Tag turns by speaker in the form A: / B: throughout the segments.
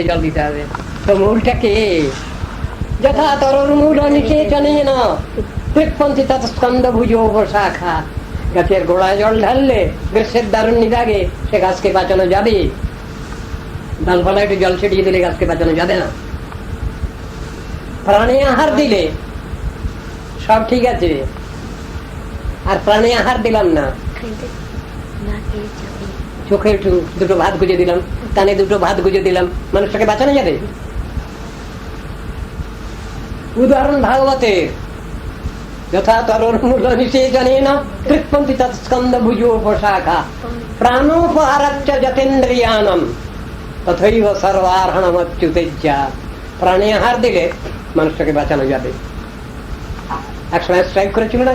A: জল দিতে হবে। তো মূলটা কে? যথা তরুর মূল নিষেচনেন কৃৎপন্থী তত স্কন্দ ভুজ শাখা। গাছের গোড়ায় জল ঢাললে গ্রীষ্মের দারুণ নিদাগে সে গাছকে বাঁচানো যাবে। ডালপালা একটু জল ছিটিয়ে দিলে গাছকে বাঁচানো যাবে না। প্রাণে আহার দিলে সব ঠিক আছে, আর প্রাণে আহার দিলাম না, চোখে একটু দুটো ভাত গুজে দিলাম, কানে দুটো ভাত গুজে দিলাম, মানুষটাকে বাঁচানো যাবে? উদাহরণ ভাগবতের যথা তরুর মূল নিষেচনেন কৃৎপন্থী তত স্কন্দ ভুজ শাখা প্রাণোপহারাচ্চ যতেন্দ্রিয়াণম তথৈব সর্বার্হণমচ্যুতেজ্যা। প্রাণে আহার দিলে মানুষটাকে বাঁচানো যাবে। একসময় স্ট্রাইক করেছিল না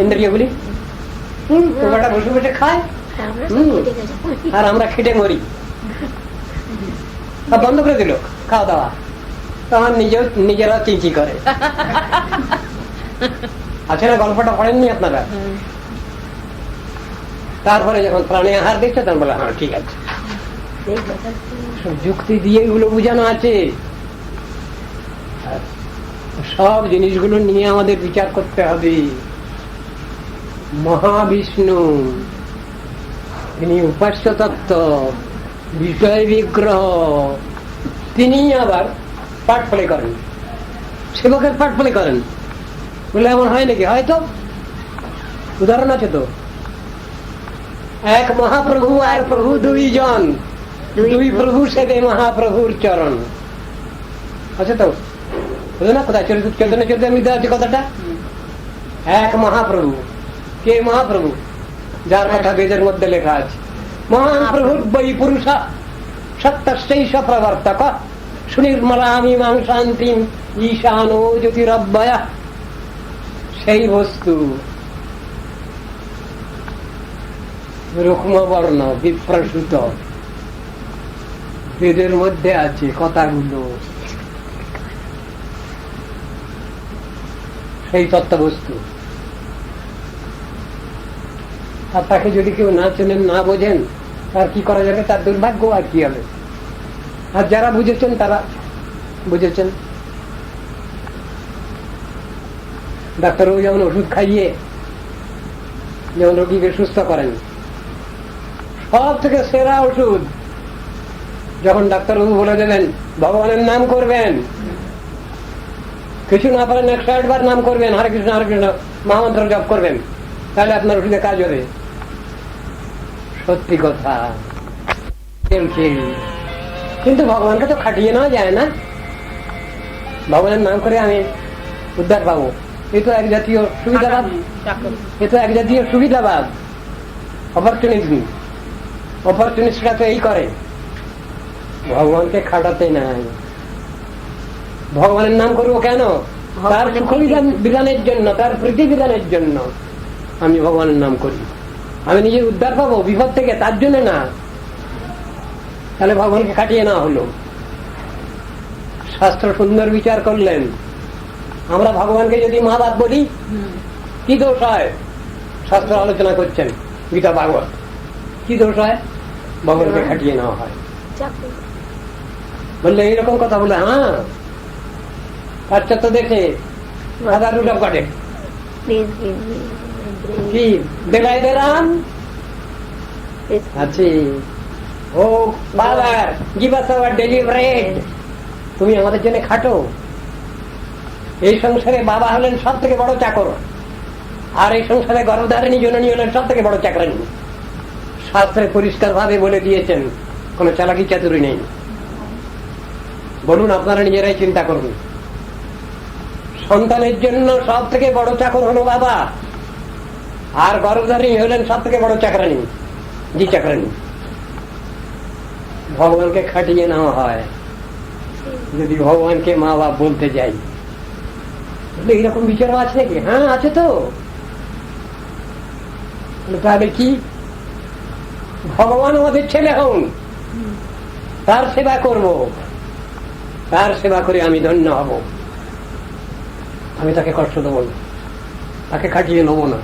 A: ইন্দ্রিয়গুলি, ওটা বসে বসে খায় আর আমরা খেটে মরি। বন্ধ করে দিল খাওয়া দাওয়া, তখন নিজেরা চিঁচি করে। আছে না, গল্পটা পড়েননি আপনারা? তারপরে যখন প্রাণে আহার দিচ্ছে তখন বলে হ্যাঁ ঠিক আছে। যুক্তি দিয়ে এগুলো বোঝানো আছে। সব জিনিসগুলো নিয়ে আমাদের বিচার করতে হবে। মহাবিষ্ণু তিনি উপাস্য তত্ত্ব, বিষয় বিগ্রহ, তিনি আবার পাঠ ফলে করেন, সেবকের পাঠ ফলে করেন বলে এমন হয় নাকি? হয়তো উদাহরণ আছে তো। এক মহাপ্রভু আর প্রভু দুইজন, দুই প্রভু সেবে মহাপ্রভুর চরণ। আছে তো না? কোথায় চরিত্র আছে কথাটা? এক মহাপ্রভু। কে মহাপ্রভু? যার কথা বেদের মধ্যে লেখা আছে, মহাপ্রভুর বৈ পুরুষা সত্যৈষ প্রবর্তক সুনির্মলামি মাংসান্তিম ঈশানো জ্যোতিরব্যয়া। সেই বস্তু রুক্মবর্ণ বিপ্রসূত, বেদের মধ্যে আছে কথাগুলো। সেই তত্ত্ববস্তু, আর তাকে যদি কেউ না চেনেন, না বোঝেন, তার কি করা যাবে? তার দুর্ভাগ্য, আর কি হবে? আর যারা বুঝেছেন তারা বুঝেছেন। ডাক্তারবাবু যেমন ওষুধ খাইয়ে যেমন রোগীকে সুস্থ করেন, সব থেকে সেরা ওষুধ যখন ডাক্তারবাবু বলে দেবেন ভগবানের নাম করবেন, কিছু না পারেন 108 বার নাম করবেন, হরে কৃষ্ণ হরে কৃষ্ণ মহামন্ত্র জপ করবেন, তাহলে আপনার ওষুধে কাজ হবে। সত্যি কথা। কিন্তু ভগবানকে তো খাটিয়ে নেওয়া যায় না। ভগবানের নাম করে আমি উদ্ধার পাবো, এ তো এক জাতীয় সুবিধাবাদ। এ তো এক জাতীয় সুবিধাবাদ, অপরচুনিটি। অপরচুনিটিটা তো এই করে, ভগবানকে খাটাতে নাই। ভগবানের নাম করবো কেন? তার সুখ বিধানের জন্য, তার প্রীতি বিধানের জন্য আমি ভগবানের নাম করি। আমি নিজের উদ্ধার পাবো বিপদ থেকে, তার জন্য না। তাহলে ভগবানকে খাটিয়ে না হলো। শাস্ত্র সুন্দর বিচার করলেন। আমরা ভগবানকে যদি মা বাপ বলি, কি দোষ হয়? শাস্ত্র আলোচনা করছেন গীতা ভাগবত। কি দোষ হয়? ভগবানকে খাটিয়ে নেওয়া হয়। বললে এইরকম কথা বলে, হ্যাঁ পাশ্চাত্য দেখে হাজার রুটপ কাটে কি দেখায় দেরাম আছে। O father give us our daily bread, তুমি আমাদের জন্য খাটো। এই সংসারে বাবা হলেন সব থেকে বড় চাকর, আর এই সংসারে গর্ভধারিণী জননী হলেন সব থেকে বড় চাকরানী। শাস্ত্রে পরিষ্কার ভাবে বলে দিয়েছেন, কোন চালাকি চাতুরি নেই। বলুন, আপনারা নিজেরাই চিন্তা করুন। সন্তানের জন্য সব থেকে বড় চাকর হলো বাবা, আর গর্ভধারিণী হলেন সব থেকে বড় চাকরানী, জি চাকরানী। ভগবানকে খাটিয়ে নেওয়া হয় যদি ভগবানকে মা বাপ বলতে যাই। এইরকম বিচার আছে নাকি? হ্যাঁ আছে তো। তাহলে কি? ভগবান আমাদের ছেলে হন, তার সেবা করব, তার সেবা করে আমি ধন্য হব। আমি তাকে কষ্ট দেবো না, তাকে খাটিয়ে নেবো না।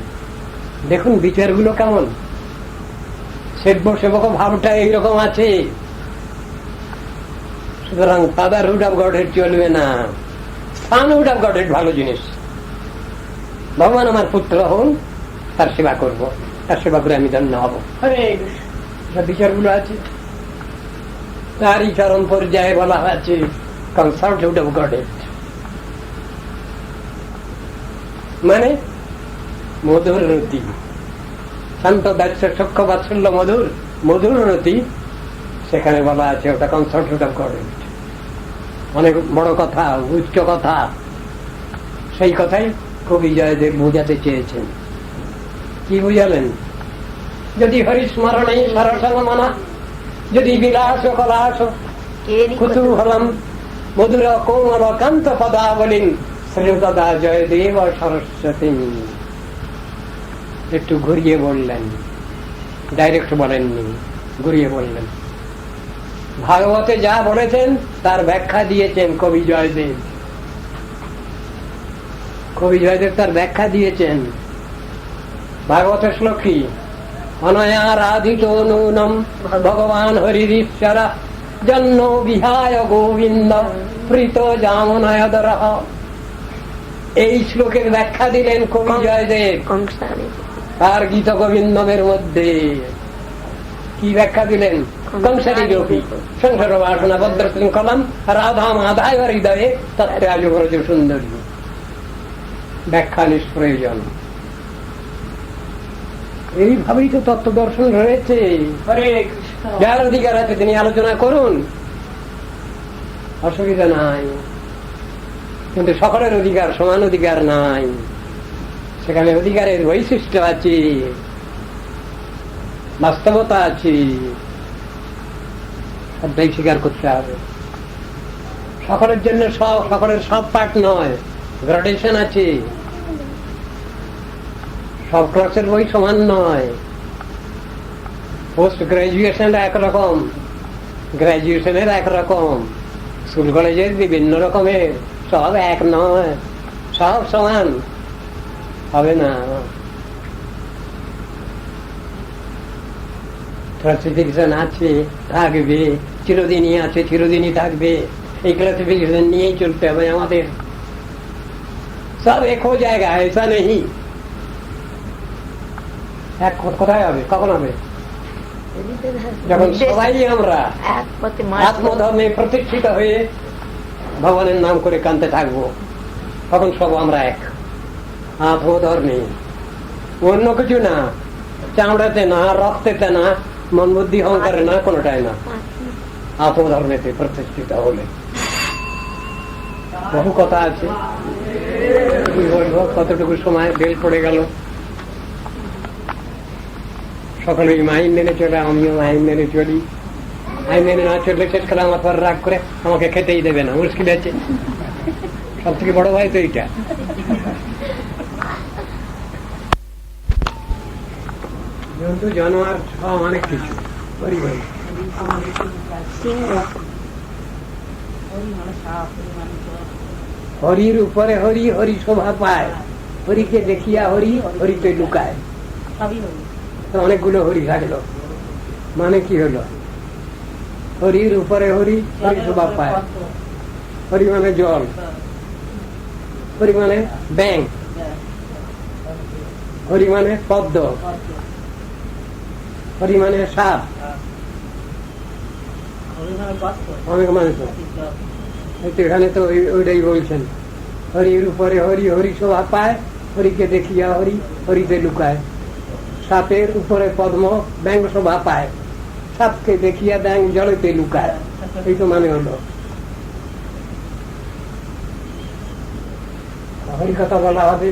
A: দেখুন বিচারগুলো কেমন। সেবক সেবক ভাবটা এইরকম আছে। সুতরাং ফাদারহুড অফ গডহেড চলবে না, সানহুড অফ গডহেড ভালো জিনিস। ভগবান আমার পুত্র হন, তার সেবা করব, তার সেবা করে আমি ধন্য হব। বিচারগুলো আছে, তারই চরম পর্যায়ে বলা হয়েছে কনসার্টহুড অফ গডহেড, মানে মধুর রতি, শান্ত দাস্য সক্ষ বাৎসল্য মধুর মধুর রতি, সেখানে বলা আছে ওটা কনসার্টহুড অফ গডহেড। অনেক বড় কথা, উচ্চ কথা, সেই কথাই কবি জয়দেব বুঝাতে চেয়েছেন। কি বুঝালেন? যদি হরিস্মরণে সরসন মনা, যদি বিলাস কলাস কুতূহলম মধুর কোমল কান্ত পদাবলীন শ্রীপদা জয়দেব সরস্বতী। একটু ঘুরিয়ে বললেন, ডাইরেক্ট বলেননি, ঘুরিয়ে বললেন। ভাগবতে যা বলেছেন তার ব্যাখ্যা দিয়েছেন কবি জয়দেব। কবি জয়দেব তার ব্যাখ্যা দিয়েছেন। ভাগবতের শ্লোক কি? অনয়ারাধিত নূনম ভগবান হরিশ্বর জন্ম বিহায় গোবিন্দ প্রীত জামনয়দর। এই শ্লোকের ব্যাখ্যা দিলেন কবি জয়দেব তার গীত গোবিন্দমের মধ্যে। কি ব্যাখ্যা দিলেন? কংসারী গোপী সংসার বাসনা বদ্র শৃঙ্খলম রাধা মাধায় হৃদয়ে তত্ত্বে আজব্রজ সুন্দরী। ব্যাখ্যা নিষ্প্রয়োজন। এইভাবেই তো তত্ত্ব দর্শন রয়েছে। যার অধিকার আছে তিনি আলোচনা করুন, অসুবিধা নাই। কিন্তু সকলের অধিকার সমান অধিকার নাই, সেখানে অধিকারের বৈশিষ্ট্য আছে, বাস্তবতা আছে, সবটাই স্বীকার করতে হবে। সকলের জন্য সব, সকলের সব পাঠ নয়, গ্রাডেশন আছে। সব ক্লাসের বই সমান নয়। পোস্ট গ্রাজুয়েশন একরকম, গ্রাজুয়েশনের একরকম, স্কুল কলেজের বিভিন্ন রকমের, সব এক নয়, সব সমান হবে না। ক্লাসিফিকেশন আছে, থাকবে, চিরদিনই আছে, চিরদিনই থাকবে। এই ক্লাসিফিকেশন নিয়েই চলতে হবে আমাদের। সব এক हो जाएगा, ऐसा नहीं। এক কোথায় হবে, কখন হবে? যখন সবাই আমরা আত্মধর্মে প্রতিষ্ঠিত হয়ে ভগবানের নাম করে কানতে থাকবো, তখন সব আমরা এক। আত্মধর্মে, অন্য কিছু না, চামড়াতে না, রক্তেতে না, মন বুদ্ধি অহংকারে না, কোনটাই না, আত্মধর্মেতে প্রতিষ্ঠিত হলে। বহু কথা আছে, বলবো, কতটুকু সময় বেশ পড়ে গেল। সকলেই আইন মেনে চলে, আমিও আইন মেনে চলি। আইন মেনে না চললে শেষ করে আমার পর রাগ করে আমাকে খেতেই দেবে না, মুশকিল আছে। সব থেকে বড় ভাই তো এইটা। জন্তু জানোয়ার সব অনেক কিছু। হরির উপরে হরি, হরি শোভা পায়। হরিকে দেখিয়া হরি, হরিতে লুকায়। অনেকগুলো হরি থাকলো, মানে কি হলো? হরির উপরে হরি, হরি শোভা পায়। হরি মানে জল, হরি মানে ব্যাং, হরি মানে পদ্ম, হরি মানে সাপ, অনেক মানুষ। এখানে তো ওইটাই বলছেন, হরির উপরে হরি, হরি শোভা পায়। হরিকে দেখিয়া হরি, হরিতে লুকায়। সাপের উপরে পদ্ম, ব্যাং শোভা পায়। সাপকে দেখিয়া ব্যাং জলেতে লুকায়। এই তো মানে হলো। হরি কথা বলা হবে।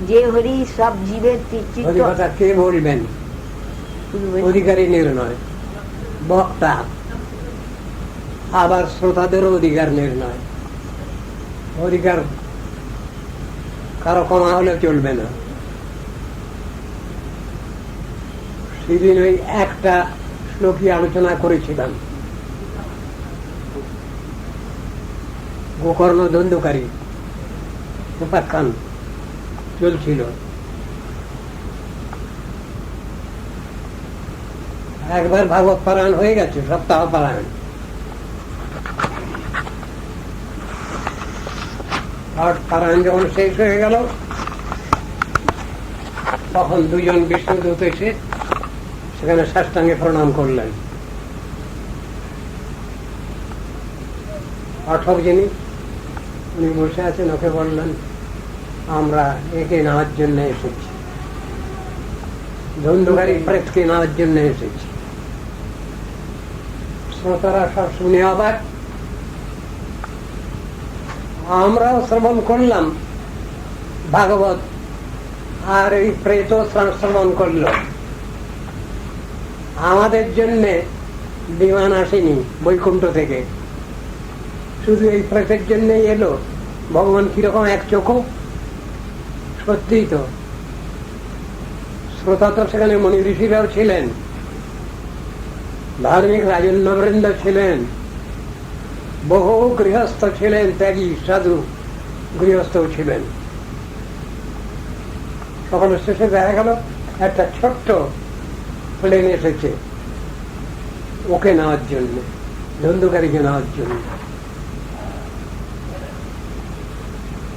B: যে হরি সব জীবের
A: হরি কথা কে বলবেন? অধিকারী নির্ণয়, বক্তা, আবার শ্রোতাদেরও অধিকার নির্ণয়। অধিকার কারো কমা হলে চলবে না। সেদিন ওই একটা শ্লোকই আলোচনা করেছিলাম, গোকর্ণ ধন্দুকারী উপাখ্যান চলছিল। একবার ভাগবত পারায়ণ হয়ে গেছে, সপ্তাহ পারায়ণ। আর পারায়ণ যখন শেষ হয়ে গেল, তখন দুজন বিষ্ণুদূত এসে সেখানে সাষ্টাঙ্গে প্রণাম করলেন। পাঠক যিনি, উনি বসে আছেন, ওকে বললেন, আমরা একে নেওয়ার জন্য এসেছি, ধন্দুকারী প্রেতকে নেওয়ার জন্য এসেছি। শ্রোতারা সব শুনে অবাক। আমরাও শ্রবণ করলাম ভাগবত, আর এই প্রেত শ্রবণ করল। আমাদের জন্য বিমান আসেনি বৈকুণ্ঠ থেকে, শুধু এই প্রেতের জন্যই এলো। ভগবান কিরকম এক চোখো! সত্যিই তো, শ্রোতা তো সেখানে মনি ঋষিরাও ছিলেন, ধার্মিক রাজন্যবৃন্দ ছিলেন, বহু গৃহস্থ ছিলেন, ত্যাগী সাধু গৃহস্থও ছিলেন। সকল শেষে দেখা গেল একটা ছোট্ট প্লেন এসেছে ওকে নেওয়ার জন্য, ধন্দুকারীকে নেওয়ার জন্য।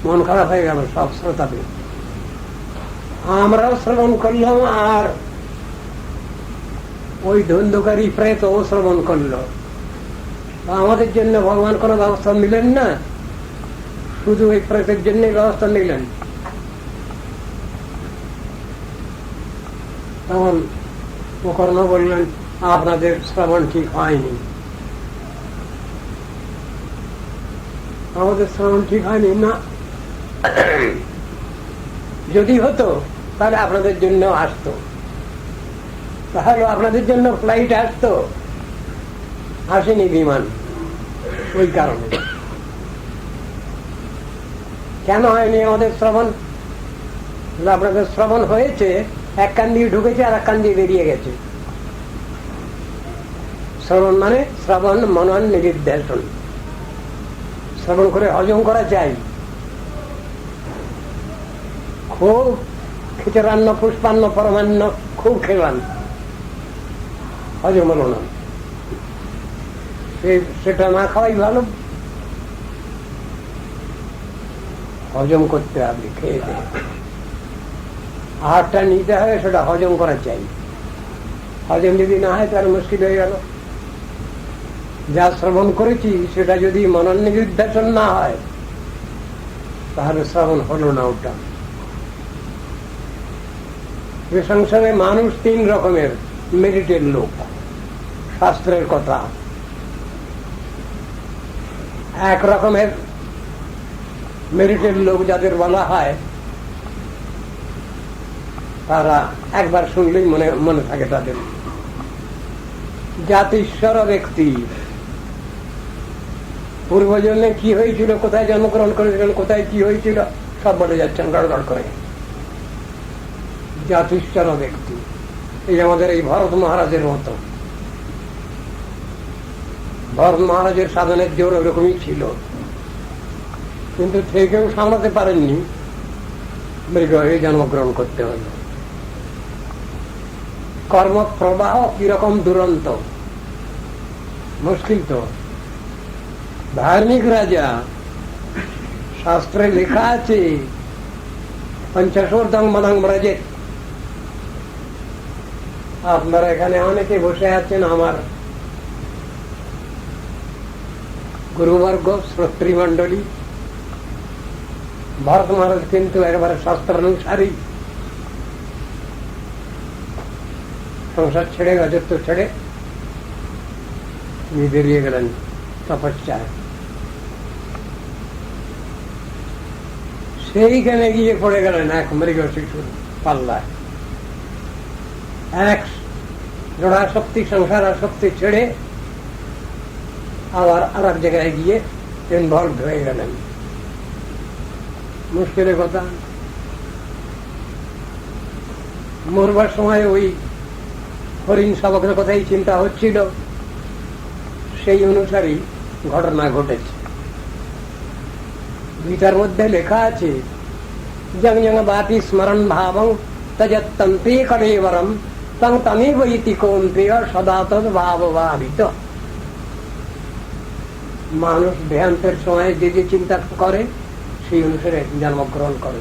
A: মন খারাপ হয়ে গেল সব শ্রোতাদের। আমরাও শ্রবণ করলাম, আর ওই ধন্দুকারী প্রেত ও শ্রবণ করলো। আমাদের জন্য ভগবান কোনো ব্যবস্থা নিলেন না, শুধু ওই প্রেতের জন্য ব্যবস্থা নিলেন। তখন মুকর্ণ বললেন, আপনাদের শ্রবণ ঠিক হয়নি। আমাদের শ্রবণ ঠিক হয়নি না, যদি হতো তাহলে আপনাদের জন্য আসতো, তাহলে আপনাদের জন্য ফ্লাইট আসতো, আসেনি বিমান। ওই কারণে কেন হয়নি আমাদের শ্রবণ? আপনাদের শ্রবণ হয়েছে, এক কান দিয়ে ঢুকেছে আর এক কান দিয়ে বেরিয়ে গেছে। শ্রবণ মানে শ্রবণ মনন নিদিধ্যাসন, শ্রবণ করে হজম করা চাই। খুব খিচড়ান্ন পুষ্পান্ন পরমান্ন খুব খেলাম, হজম হলো না, সেটা না খাওয়াই ভালো। হজম করতে হবে, খেয়ে দেয় আহারটা নিতে হবে, সেটা হজম করা চাই। হজম যদি না হয় তাহলে মুশকিল হয়ে গেল। যা শ্রবণ করেছি সেটা যদি মনন নিদিধ্যাসন না হয় তাহলে শ্রবণ হলো না। ওটা সংসারে মানুষ তিন রকমের মেরিটের লোক, শাস্ত্রের কথা। এক রকমের মেরিটের লোক যাদের বলা হয়, তারা একবার শুনলেই মনে থাকে তাদের। জাতিশ্বর ব্যক্তি, পূর্বজন্মে কি হয়েছিল, কোথায় জন্মগ্রহণ করেছিলেন, কোথায় কি হয়েছিল সব বলে যাচ্ছেন গড়গড় করে। জাতিশ্বর ব্যক্তি, এই আমাদের এই ভরত মহারাজের মতো। ভরত মহারাজের সাধনের জোর ওরকমই ছিল, কিন্তু থেকেও সামলাতে পারেননি, মৃগ হয়ে জন্মগ্রহণ করতে হল। কর্মপ্রবাহ কিরকম দুরন্ত, মুশকিল তো। ধার্মিক রাজা, শাস্ত্রে লেখা আছে পঞ্চাশোর্ধং মদং ব্রজে। আপনারা এখানে অনেকে বসে আছেন, আমার গুরুবর্গ, শ্রোতৃমণ্ডলী। ভরত মহারাজ কিন্তু একবারে শাস্ত্রানুসারী, সংসার ছেড়ে, রাজত্ব ছেড়ে তিনি বেরিয়ে গেলেন তপস্যায়। সেইখানে গিয়ে পড়ে গেলেন এক মৃগ শিশুর পাল্লায়। এক জড়াশক্তি, সংসার আসক্তি ছেড়ে আবার আর এক জায়গায় গিয়ে ইনভলভ হয়ে গেলেন। মুশকিলের কথা। মরবার সময় ওই হরিণ শাবকের কথাই চিন্তা হচ্ছিল, সেই অনুসারী ঘটনা ঘটেছে। গীতার মধ্যে লেখা আছে, জং জং বাতি স্মরণ ভাবং তজত্তন্তে কলেবরম তং তমেব ইতি কৌন্তেয় সদা তদ ভাবভাবিত। মানুষ দেহান্তের সময় যে যে চিন্তা করে সেই অনুসারে জন্মগ্রহণ করে।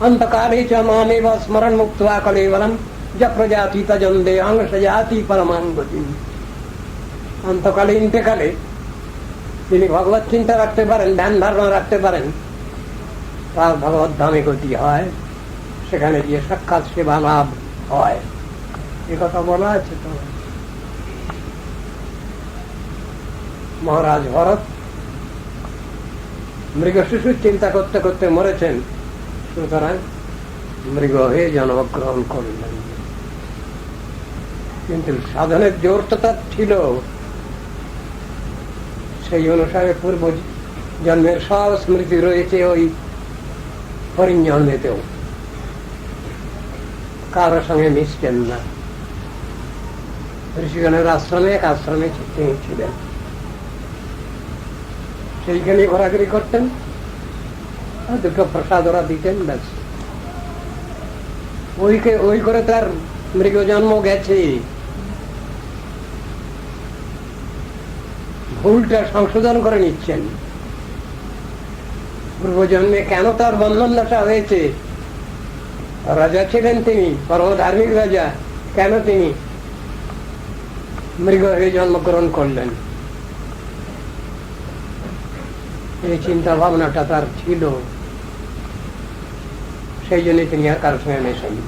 A: অন্তকালে চ মামেব স্মরণ মুক্ত্বা কলেবরম য প্রজাতি তজন্দে অংশ জাতি পরমাং গতিম। অন্তকালে ইন্তেকালে তিনি ভগবত চিন্তা রাখতে পারেন, ধ্যান ধারণা রাখতে পারেন, তার ভগবত ধামে গতি হয়, সেখানে গিয়ে সাক্ষাৎ সেবা লাভ হয়। এ কথা বলা আছে তো। মহারাজ ভরত মৃগ শিশুর চিন্তা করতে করতে মরেছেন, সুতরাং মৃগ হয়ে জন্মগ্রহণ করলেন। কিন্তু সাধনের জোর তো তার ছিল, সেই অনুসারে পূর্ব জন্মের সব স্মৃতি রয়েছে ওই হরিণ জন্মেতেও। কারো সঙ্গে মিশতেন না। ঋষিগণের আশ্রমে এক আশ্রমে তিনি ছিলেন, সেইখানে ঘোরাঘুরি করতেন, দুটো প্রসাদ ওরা দিতেন, ব্যাস। ওই করে তার মৃগ জন্ম গেছে। ভুলটা সংশোধন করে নিচ্ছেন। পূর্বজন্মে কেন তার বন্ধন দশা হয়েছে? রাজা ছিলেন তিনি, পরম ধার্মিক রাজা, কেন তিনি মৃগ হয়ে জন্মগ্রহণ করলেন? এই চিন্তা ভাবনাটা তার ছিল, সেই জন্য তিনি আর কারোর সঙ্গে মেশেননি।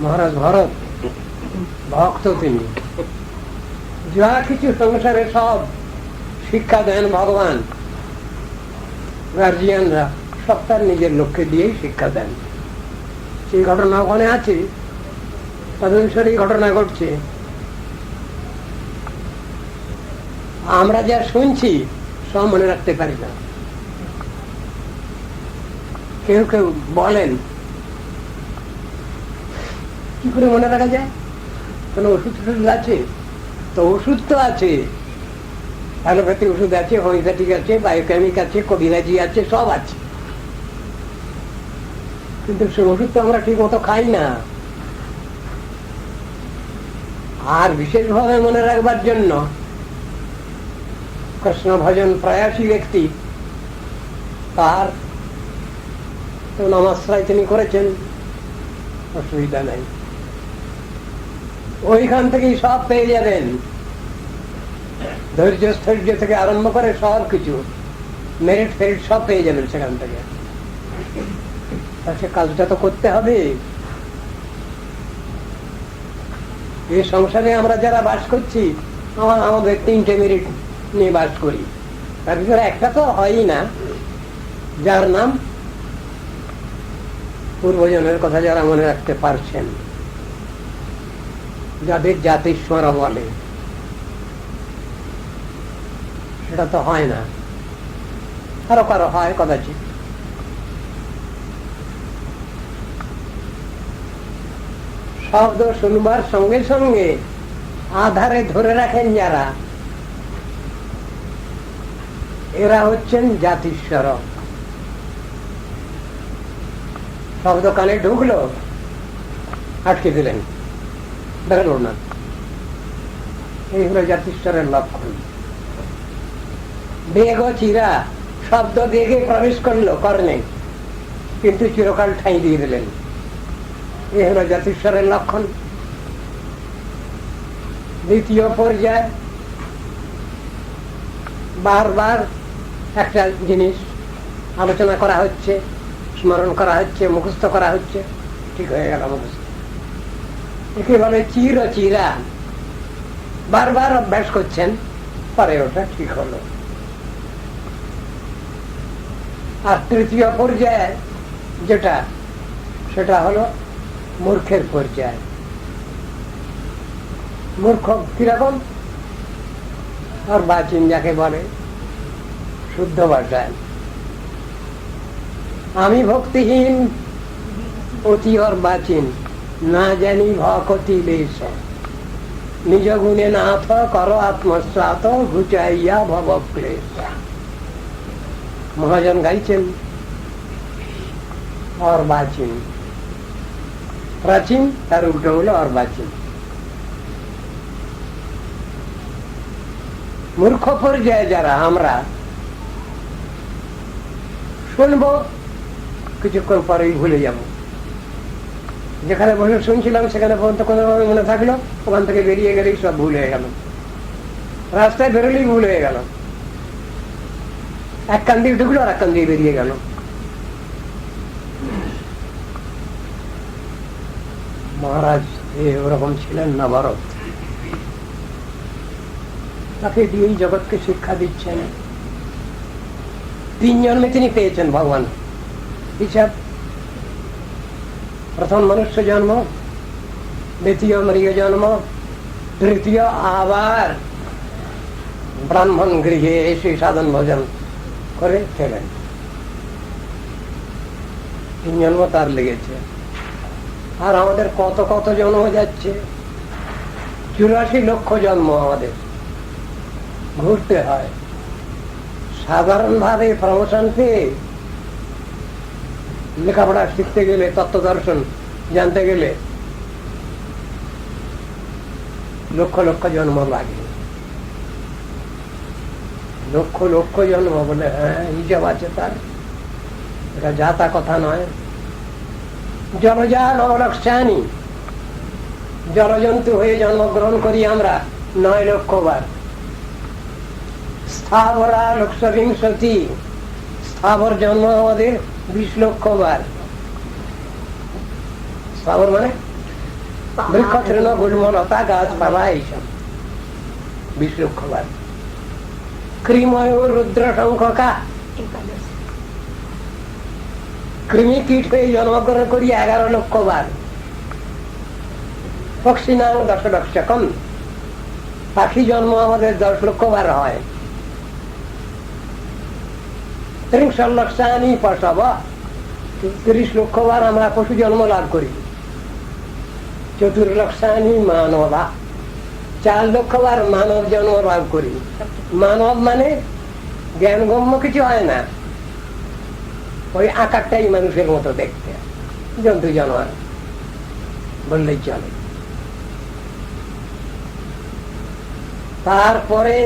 A: মহারাজ ভরত ভক্ত, তিনি যা কিছু সংসারে সব শিক্ষা দেন ভগবান, গার্জিয়ানরা সব তার নিজের লক্ষ্যে দিয়েই শিক্ষা দেন। সেই ঘটনা ওখানে আছে, তদনুসারে এই ঘটনা ঘটছে। আমরা যা শুনছি সব মনে রাখতে পারি না। কেউ কেউ বলেন কি করে মনে রাখা যায়? কোন ওষুধ টষুধ আছে? তো ওষুধ তো আছে, অ্যালোপ্যাথি ওষুধ আছে, হোমিওপ্যাথিক আছে, বায়োকেমিক আছে, কবিরাজি আছে, সব আছে। কিন্তু সে ওষুধ তো আমরা ঠিক মতো খাই না। আর বিশেষভাবে মনে রাখবার জন্য কৃষ্ণ ভজন প্রয়াসী ব্যক্তি, তার তো নামাশ্রয় তিনি করেছেন, অসুবিধা নাই। ওইখান থেকেই সব পেয়ে যাবেন, ধৈর্য স্থৈর্য থেকে আরম্ভ করে সব কিছু, মেরিট ফেরিট সব পেয়ে যাবেন সেখান থেকে। সে কাজটা তো করতে হবে। এই সংসারে আমরা যারা বাস করছি, আমাদের 3টে মেরিট নিয়ে বাস করি, তার ভিতরে একটা তো হয়ই না, যার নাম পূর্বজনের কথা যারা মনে রাখতে পারছেন, যাদের জাতিস্মরা বলে, সেটা তো হয় না। কারো কারো হয় কদাচিৎ। শব্দ শুনবার সঙ্গে সঙ্গে আধারে ধরে রাখেন যারা, এরা হচ্ছেন জাতিস্বর। শব্দ কানে ঢুকলো, আটকে দিলেন, বেরোল না। এই হলো জাতিস্বরের লক্ষণ। বেগ ও চিরা, শব্দ বেগে প্রবেশ করলো কর্ণে, কিন্তু চিরকাল ঠাঁই দিয়ে দিলেন। এই হলো জাতিস্বরের লক্ষণ। দ্বিতীয় পর্যায়, বারবার একটা জিনিস আলোচনা করা হচ্ছে, স্মরণ করা হচ্ছে, মুখস্থ করা হচ্ছে, ঠিক হয়ে গেল মুখস্থ। একে বলে চির চিরা, বারবার অভ্যাস করছেন, পরে ওটা ঠিক হলো। আর তৃতীয় পর্যায়ে যেটা, সেটা হলো মূর্খের পর্যায়। মূর্খ কিরকম? আর বাচিন যাকে বলে শুদ্ধ ভাষায়, আমি ভক্তিহীন অতি ওর বাচিন, না জানি ভকতি বেশ, নিজ গুণে নাথ কর আত্মসাত ঘুচাইয়া ভব ক্লেশ। মহাজন গাইছেন অর্বাচীন, প্রাচীন তার উল্টো হলো অর্বাচীন। মূর্খ পর্যায়ে যারা আমরা শুনবো, কিছুক্ষণ পরেই ভুলে যাব। যেখানে বসে শুনছিলাম সেখানে পর্যন্ত কোনোভাবে মনে থাকলো, ওখান থেকে বেরিয়ে গেলেই সব ভুল হয়ে গেল, রাস্তায় বেরোলেই ভুল হয়ে গেল, এক কান দিয়ে ঢুকলো আর এক কান দিয়ে বেরিয়ে গেল। মহারাজ ওরকম ছিলেন না, ভরত তাকে দিয়েই জগৎকে শিক্ষা দিচ্ছেন। 3 জন্মে তিনি পেয়েছেন ভগবান হিসাব। প্রথম মনুষ্য জন্ম, দ্বিতীয় মৃগ জন্ম, তৃতীয় আবার ব্রাহ্মণ গৃহে এসে সাধন ভোজন করে ফেলেন। 3 জন্ম তার লেগেছে। আর আমাদের কত কত জন্ম যাচ্ছে, 84 লক্ষ জন্ম আমাদের ঘুরতে হয়। সাধারণ ভাবে প্রমোশন পেয়ে লেখাপড়া শিখতে গেলে, তত্ত্ব দর্শন জানতে গেলে লক্ষ লক্ষ জন্ম লাগে। লক্ষ লক্ষ জন্ম বলে হ্যাঁ হিসাব আছে তার, এটা যাতা কথা নয়। জলজা নবলক্ষানি, জলজন্তু হয়ে জন্মগ্রহণ করি আমরা 9 লক্ষ বার। স্থাবরা 120, স্থাবর জন্ম আমাদের 20 লক্ষ বার। স্থাবর মানে বৃক্ষ, তৃণ, গুল্ম, লতা, গাছপালা এইসব 20 লক্ষ বার। কৃময় রুদ্র সংখ্যকা, কৃমি কীট হয়ে জন্মগ্রহণ করি 11 লক্ষ বার। পক্ষী নাম 10 লক্ষকম, পাখি জন্ম আমাদের 10 লক্ষ বার হয়। 30 লক্ষানি পশব, 30 লক্ষ বার আমরা পশু জন্ম লাভ করি। 4 লক্ষানি মানবা, 4 লক্ষ বার মানব জন্ম লাভ করি। মানব মানে জ্ঞানগম্য কিছু হয় না, ওই আকারটাই মানুষের মতো দেখতে, জন্তু জানোয়ার বললেই চলে। তারপরে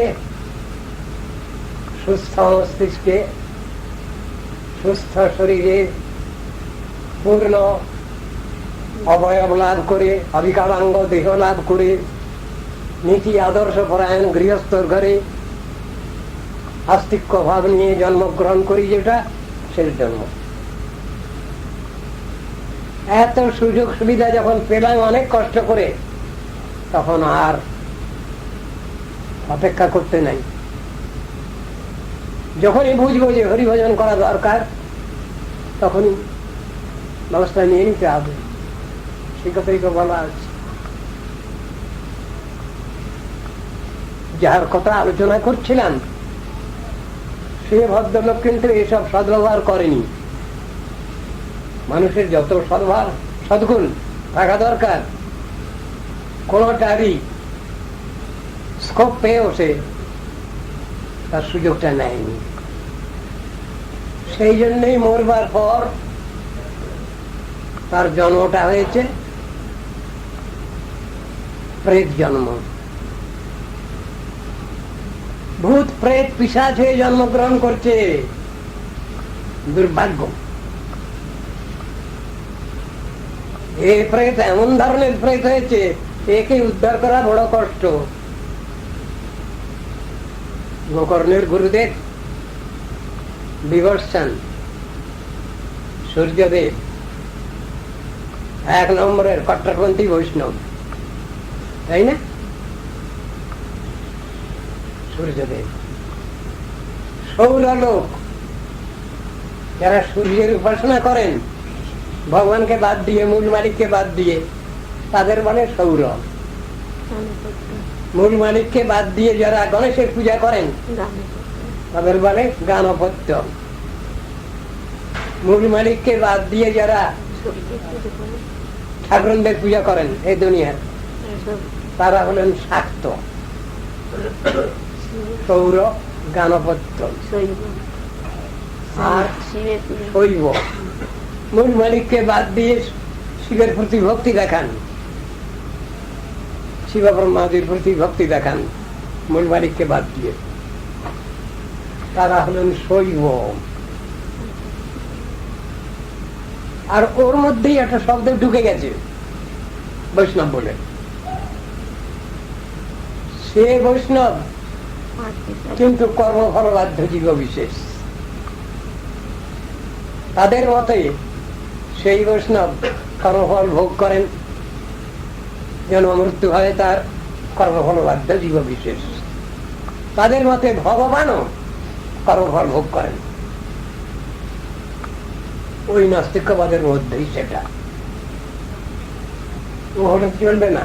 A: সুস্থ মস্তিষ্কে, সুস্থ শরীরে, পূর্ণ অবয়ব লাভ করে, অবিকলাঙ্গ দেহ লাভ করে, নীতি আদর্শ পরায়ণ গৃহস্থর ঘরে আস্তিক্য ভাব নিয়ে জন্মগ্রহণ করি, যেটা শেষ জন্ম। এত সুযোগ সুবিধা যখন পেলাম অনেক কষ্ট করে, তখন আর অপেক্ষা করতে নাই। যখনই বুঝবো যে হরিভজন করা দরকার, তখনই ব্যবস্থা নিয়ে নিতে হবে। সেই কথাই তো বলা আছে। যার কথা আলোচনা করছিলাম সে ভদ্রলোক কিন্তু এসব সদ্ব্যবহার করেনি। মানুষের যত সদ্ভাব সদ্গুণ থাকা দরকার, কোনটারই স্কোপ পেয়েও সে তার সুযোগটা নেয়নি। সেই জন্যই মরবার পর তার জন্মটা হয়েছে প্রেত জন্ম। ভূত প্রেত পিশাচ হয়ে জন্মগ্রহণ করছে, দুর্ভাগ্য। এই প্রেত এমন ধরনের প্রেত হয়েছে, একে উদ্ধার করা বড় কষ্ট। গোকর্ণের গুরুদেব বিবর্ষণ সূর্যদেব 1 নম্বরের কট্টরপন্থী বৈষ্ণব, তাই না? সূর্যদেব সৌরলোক, যারা সূর্যের উপাসনা করেন ভগবানকে বাদ দিয়ে, মূল মালিককে বাদ দিয়ে, তাদের বলে সৌর। মূল মালিককে বাদ দিয়ে যারা গণেশের পূজা করেন তাদের বলে গানপত্য। মূল মালিককে বাদ দিয়ে যারা ঠাকুরদের পূজা করেন এই দুনিয়ার, তারা হলেন শাক্ত। সৌর, গানপত্য। আর
B: শিবের পুজো।
A: শৈব মূল মালিককে বাদ দিয়ে শিবের প্রতি ভক্তি দেখান, শিব ব্রহ্মাদির প্রতি ভক্তি দেখান মূল মালিককে বাদ দিয়ে, তারা হলেন শৈব। আর ওর মধ্যেই একটা শব্দ ঢুকে গেছে বৈষ্ণব বলে। সে বৈষ্ণব কিন্তু কর্মফলবাধ্য জীব বিশেষ। তাদের মতে সেই বৈষ্ণব কর্মফল ভোগ করেন, যেন মৃত্যু হয় তার কর্মফলবাধ্য জীব বিশেষ। তাদের মতে ভগবানও কর্মফল ভোগ করেন, ওই নাস্তিকবাদের মধ্যেই সেটা। ও হলে চলবে না।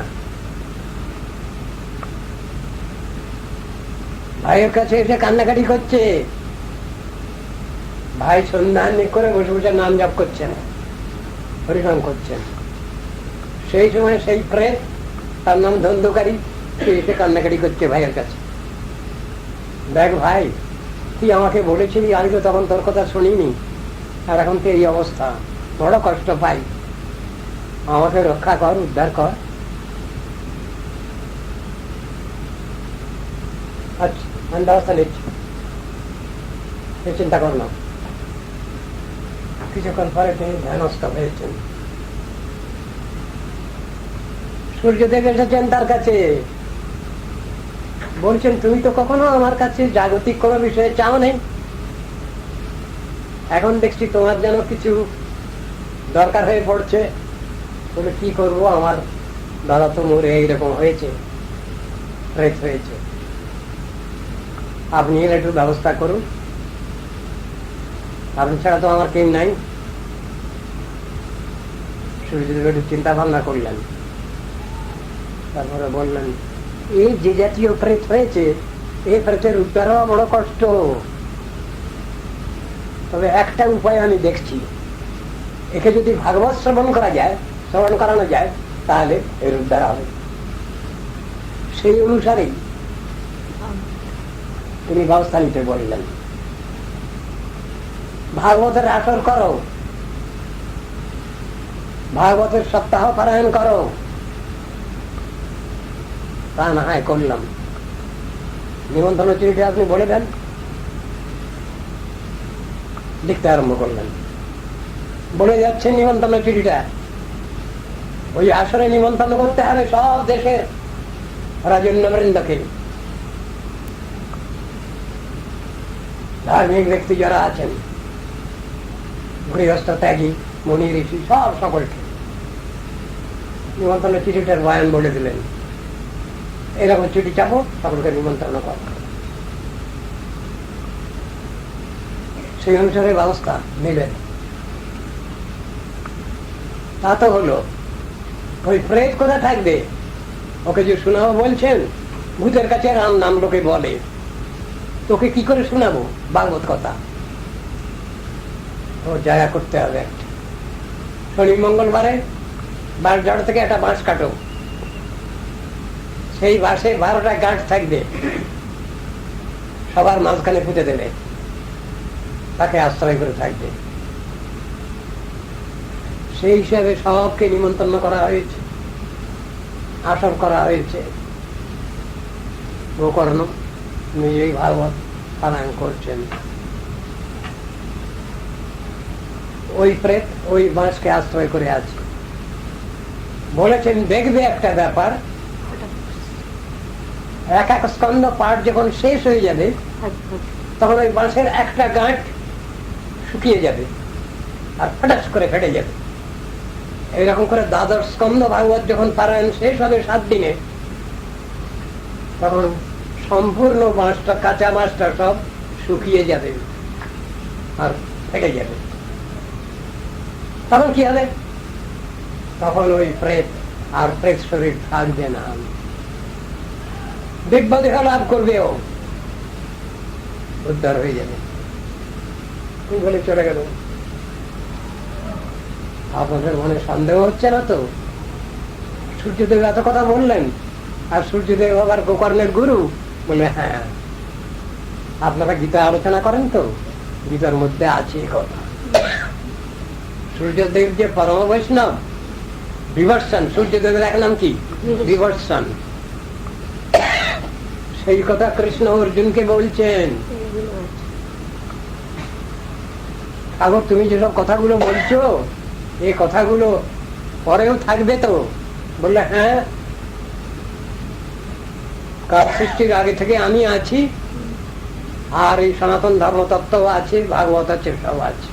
A: ভাইয়ের কাছে এসে কান্নাকাটি করছে, ভাই সন্ধান করে বসে বসে নাম জপ করছেন, হরিনাম করছেন। সেই সময় সেই প্রেত, তার নাম ধন্দকারী, সে এসে কান্নাকাটি করছে ভাইয়ের কাছে। দেখ ভাই, তুই আমাকে বলেছিলি, আমি তো তখন তোর কথা শুনিনি, আর এখন তো এই অবস্থা, বড় কষ্ট পাই, আমাকে রক্ষা কর, উদ্ধার কর। আচ্ছা, আমি ব্যবস্থা নিচ্ছি, চিন্তা কর না। কিছুক্ষণ পরে তিনি ধ্যানস্থ হয়েছেন। সূর্যদেব এসেছেন তার কাছে, বলছেন তুমি তো কখনো আমার কাছে জাগতিক কোনো বিষয়ে চাও নেই, এখন দেখছি তোমার যেন কিছু দরকার হয়ে পড়ছে। বলে কি করবো, আমার দাদা তো মরে এইরকম হয়েছে, প্রেত হয়েছে, আপনি এর একটু ব্যবস্থা করুন, আপনি ছাড়া তো আমার কেউ নাই। সূর্যদেব একটু চিন্তা ভাবনা করলেন, তারপরে বললেন, এই যে জাতীয় প্রেত হয়েছে, এই প্রেতের উদ্ধার হওয়া বড় কষ্ট, তবে একটা উপায় আমি দেখছি, একে যদি ভাগবত শ্রবণ করানো যায়, তাহলে এর উদ্ধার হবে। সেই অনুসারেই তিনি ব্যবস্থা নিতে বললেন। ভাগবতের আসর করো, ভাগবতের সপ্তাহ পারায়ণ করো। তা না হয় করলাম। নিমন্ত্রণ চিঠিটা আপনি বলে দেন। লিখতে আরম্ভ করলেন, বলে যাচ্ছে নিমন্ত্রণ চিঠিটা, ওই আসরে নিমন্ত্রণ করতে হবে সব দেশের রাজন্যবৃন্দকে, ধার্মিক ব্যক্তি যারা আছেন, গৃহস্থ ত্যাগী, মুনি ঋষি, সব সকলকে নিমন্ত্রণ চিঠিটার বয়ান বলে দিলেন। এরকম চিঠি চাপো, সকলকে নিমন্ত্রণ কর। সেই অনুসারে ব্যবস্থা নিলেন। তা তো হলো, ওই প্রেত কোথায় থাকবে? ওকে যে শোনাবো বলছেন, ভূতের কাছে রাম নাম লোকে বলে, তোকে কি করে শোনাবো ভাগবত কথা? ওর জায়গা করতে হবে একটা। শনি মঙ্গলবারে বাঁশ জড় থেকে একটা বাঁশ কাটো, সেই বাঁশে 12টা গাঁট থাকবে, সবার মাঝখানে পুঁতে দেবে, তাকে আশ্রয় করে থাকবে। সেই হিসাবে সবকে নিমন্ত্রণ করা হয়েছে, আসর করা হয়েছে। গোকর্ণ নিজেই ভাগবত পারায়ণ করছেন। ওই প্রেত ওই বাঁশকে আশ্রয় করে আছে। বলেছেন দেখবে একটা ব্যাপার, এক এক স্কন্ধ পাঠ যখন শেষ হয়ে যাবে, তখন ওই বাঁশের একটা গাঁট শুকিয়ে যাবে আর ফটাস করে ফেটে যাবে। এইরকম করে দ্বাদশ স্কন্ধ ভাগবত যখন পারায়ণ শেষ হবে 7 দিনে, তখন সম্পূর্ণ বাঁশটা, কাঁচা বাঁশটা সব শুকিয়ে যাবে আর ফেটে যাবে। তখন কি হবে? তখন ওই প্রেত আর প্রেত শরীর থাকবে না, দিব্য দেহ লাভ করবে, ও উদ্ধার হয়ে যাবে। তুই বলে চলে গেল। আপনাদের মনে সন্দেহ হচ্ছে না তো? সূর্যদেব এত কথা বললেন, আর সূর্যদেব আবার গোকর্ণের গুরু বলে, হ্যাঁ আপনারা গীতা আলোচনা করেন তো, গীতার মধ্যে আছে এই কথা। সূর্যদেব যে পরম বৈষ্ণব, বিবর্ষণ, সূর্যদেবের এক নাম কি? বিবর্ষণ। সেই কথা কৃষ্ণ অর্জুনকে বলছেন। আগর তুমি যেসব কথাগুলো বলছো, এই কথাগুলো পরেও থাকবে তো? বললে হ্যাঁ, কাল সৃষ্টির আগে থেকে আমি আছি, আর এই সনাতন ধর্মতত্ত্ব আছে, ভাগবত আছে, সব আছে।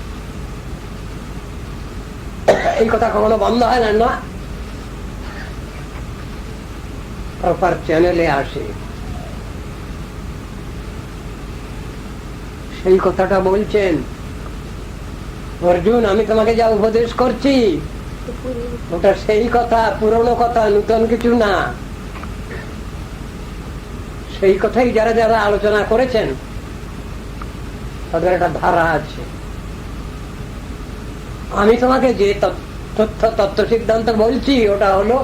A: এই কথা কখনো বন্ধ হয় না, না প্রপার চ্যানেলে আসে। সেই কথাটা বলছেন অর্জুন, আমি তোমাকে যা উপদেশ করছি ওটা সেই কথা, পুরনো কথা, নূতন কিছু না। সেই কথাই যারা যারা আলোচনা করেছেন তাদের একটা ধারা আছে। আমি তোমাকে যে তথ্য তত্ত্ব সিদ্ধান্ত বলছি ওটা হলো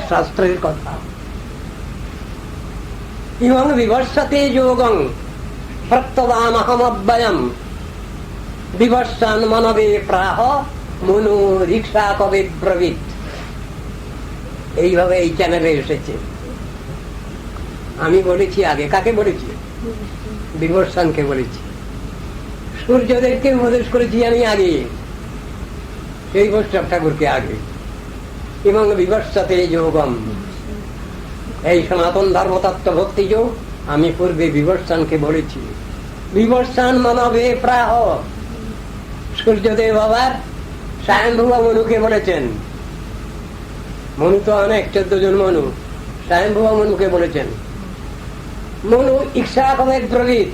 A: শাস্ত্রের কথা। ইমং বিবর্ষতে যোগং প্রত্যবামহমব্যয়ম বিবর্ষান মনবে প্রাহ মনু রিক্সা কবে ব্রবীত। এইভাবে এই চ্যানেলে এসেছে। আমি বলেছি আগে, কাকে বলেছি? বিবর্ষণকে বলেছি। সূর্যদেবকে উপদেশ করেছি আমি আগে, সেই বৈষ্ণব ঠাকুরকে আগে। এবং বিবর্ষতে যোগম, এই সনাতন ধর্মতত্ত্ব ভক্তি যোগ আমি পূর্বে বিবর্ষণকে বলেছি। বিবর্ষণ মানবে প্রাহ, সূর্যদেব আবার স্বয়ংভুবা মনুকে বলেছেন। মনু তো অনেক, 14 জন মনু, স্বয়ংভুবা মনুকে বলেছেন। মনু ইচ্ছা কবে প্রবীত,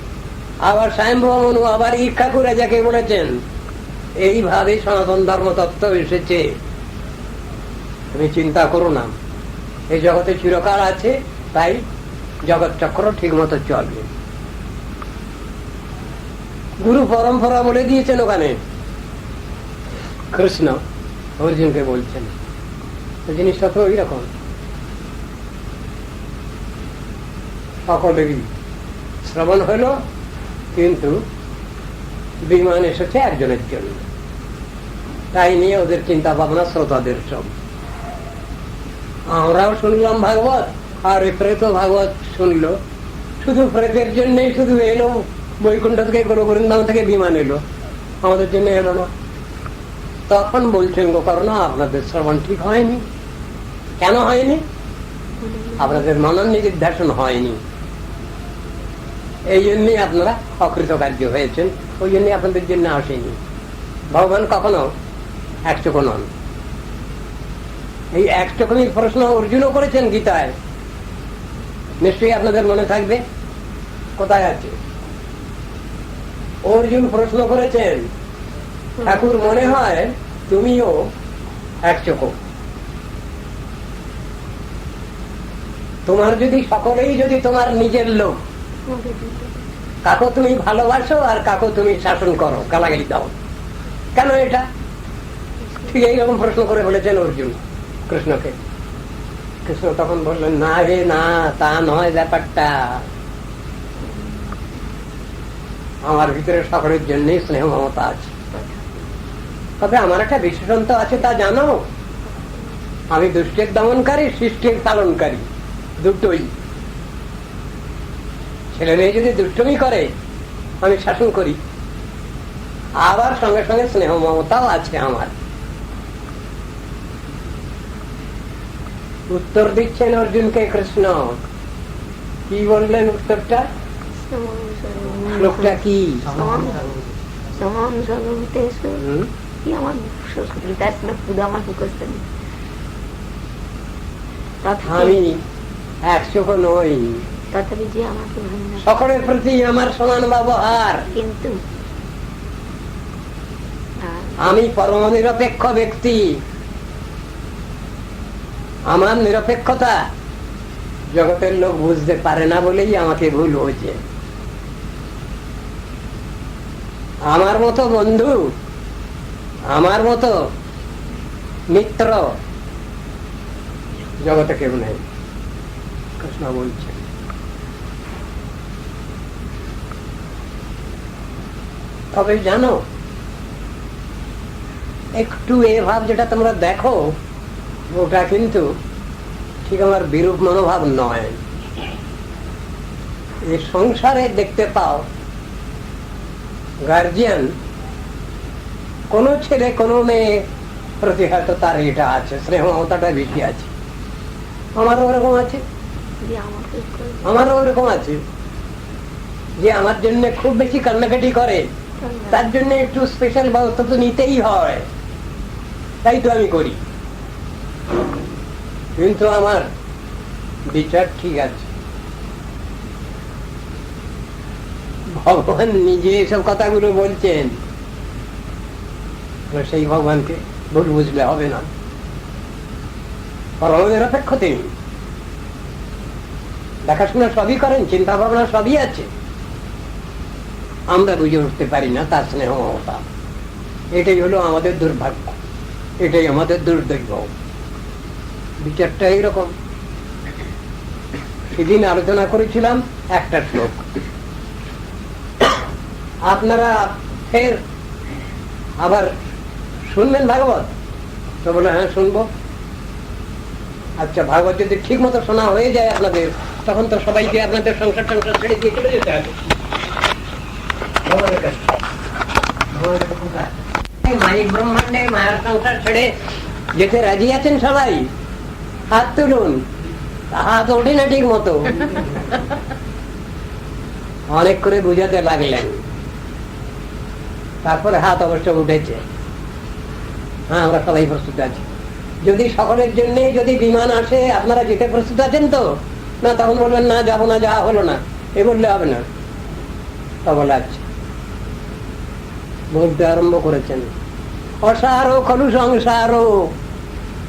A: আবার স্বয়ংভুবা মনু আবার ইক্ষাকু রাজাকে বলেছেন। এইভাবে সনাতন ধর্মতত্ত্ব এসেছে। তুমি চিন্তা করো না, এই জগতে চিরকাল আছে, তাই জগৎ চক্র ঠিক মতো চলবে। গুরু পরম্পরা বলে দিয়েছেন ওখানে। কৃষ্ণ অর্জুনকে বলছেন জিনিসটা তো ওই রকম, সকলেরই শ্রবণ হলো, কিন্তু বিমান এসেছে একজনের জন্য, তাই নিয়ে ওদের চিন্তা ভাবনা শ্রোতাদের সব। আমরাও শুনলাম ভাগবত, আর প্রেত ভাগবত শুনলো, শুধু প্রেতের জন্যই শুধু এলো, বৈকুণ্ঠ থেকে বৃন্দাবন থেকে বিমান এলো, আমাদের জন্য এলো না। তখন বলছেন গোকর্ণ, আপনাদের শ্রবণ ঠিক হয়নি। কেন হয়নি? আপনাদের মনন নিদিধ্যাসন হয়নি, এই জন্যই আপনারা অকৃতকার্য হয়েছেন, ওই জন্যই আপনাদের জন্য আসেনি। ভগবান কখনো একচোখ নন। এই একচোখনির প্রশ্ন অর্জুনও করেছেন গীতায়, নিশ্চয়ই আপনাদের মনে থাকবে। কোথায় আছে? অর্জুন প্রশ্ন করেছেন, ঠাকুর মনে হয় তুমিও একচোখ, তোমার যদি সকলেই যদি তোমার নিজের লোক, কাকো তুমি ভালোবাসো আর কাকো তুমি শাসন করো, গালাগালি দাও, কেন এটা? ঠিক এইরকম প্রশ্ন করে বলেছেন অর্জুন কৃষ্ণকে। কৃষ্ণ তখন বললেন, না রে না, তা নয় ব্যাপারটা। আমার ভিতরে সকলের জন্যই স্নেহ মমতা আছে, তবে আমার একটা বিশেষত্ব আছে, তা জানো? আমি দুষ্টের দমনকারী, শিষ্টের পালনকারী, দুটোই। ছেলে মেয়ে যদি দুষ্টমি করে আমি শাসন করি, আবার সঙ্গে সঙ্গে স্নেহ মমতাও আছে আমার। উত্তর দিচ্ছেন অর্জুনকে কৃষ্ণ। কি বললেন উত্তরটা? শ্লোকটা কি? আমি একচোখ নই, সকলের প্রতি আমার সমান ব্যবহার,
B: কিন্তু
A: আমি পরম নিরপেক্ষ ব্যক্তি। আমার নিরপেক্ষতা জগতের লোক বুঝতে পারে না বলেই আমাকে ভুল হয়েছে। আমার মতো বন্ধু, আমার মতো মিত্র জগতে কেউ নেই, কৃষ্ণ বলছেন। তবে জানো, একটু এ ভাব যেটা তোমরা দেখো ওটা কিন্তু ঠিক আমার বিরূপ মনোভাব নয়। এই সংসারে দেখতে পাও গার্জিয়ান কোন ছেলে কোন মেয়ে প্রতি হয়তো তার এটা আছে, স্নেহ মমতাটা বেশি আছে। আমারও ওরকম আছে, আমারও ওরকম আছে যে আমার জন্য খুব বেশি কান্নাকাটি করে, তার জন্য একটু স্পেশাল ব্যবস্থা তো নিতেই হয়, তাই তো আমি করি। কিন্তু আমার বিচার ঠিক আছে। ভগবান নিজে এসব কথাগুলো বলছেন, সেই ভগবানকে ভুল বুঝলে হবে না। পরমনিরপেক্ষ তিনি, দেখাশোনা সবই করেন, চিন্তা ভাবনা সবই আছে, আমরা বুঝে উঠতে পারি না তার স্নেহ মমতা। এটাই হলো আমাদের দুর্ভাগ্য, এটাই আমাদের দুর্দৈব। বিচারটা এইরকম। সেদিন আলোচনা করেছিলাম একটা শ্লোক, আপনারা ফের আবার শুনবেন ভাগবত? তো বলে হ্যাঁ শুনবো। আচ্ছা, ভাগবত যদি ঠিক মতো শোনা হয়ে যায় আপনাদের, তখন তো সবাইকে আপনাদের সংসার সংসার ছেড়ে দিয়ে চলে যেতে হবে মাইক ব্রহ্মাণ্ডে মায়ের সংসার ছেড়ে যেতে রাজি আছেন সবাই? হাত তুলুন। হাত ওঠে না ঠিক মতো। অনেক করে বুঝাতে লাগলেন, তারপরে হাত অবশ্য উঠেছে। হ্যাঁ, আমরা সবাই প্রস্তুত আছি। যদি সকলের জন্য যদি বিমান আসে, আপনারা যেতে প্রস্তুত আছেন তো? না, তখন বলবেন না যাবো না, যাওয়া হলো না, এ বললে হবে না। তা বলে আচ্ছা, বলতে আরম্ভ করেছেন। অসারো খলু সংসারো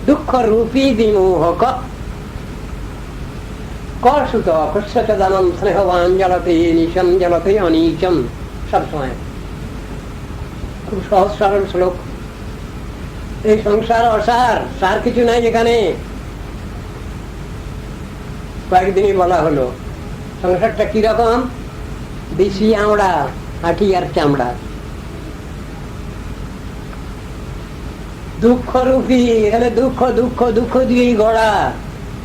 A: দুঃখ রূপী বিমোহক কসুত কস্যচ দানম স্নেহবান জলতে নিশম জলতে অনিচম। সবসময় খুব সহজ সরল শ্লোক। এই সংসার অসার, সার কিছু নাই এখানে। কয়েকদিনই বলা হলো সংসারটা কিরকম, দেশি আমড়া, হাঁটি আর চামড়া। দুঃখ রূপী, এখানে দুঃখ দুঃখ দুঃখ দিয়েই গড়া,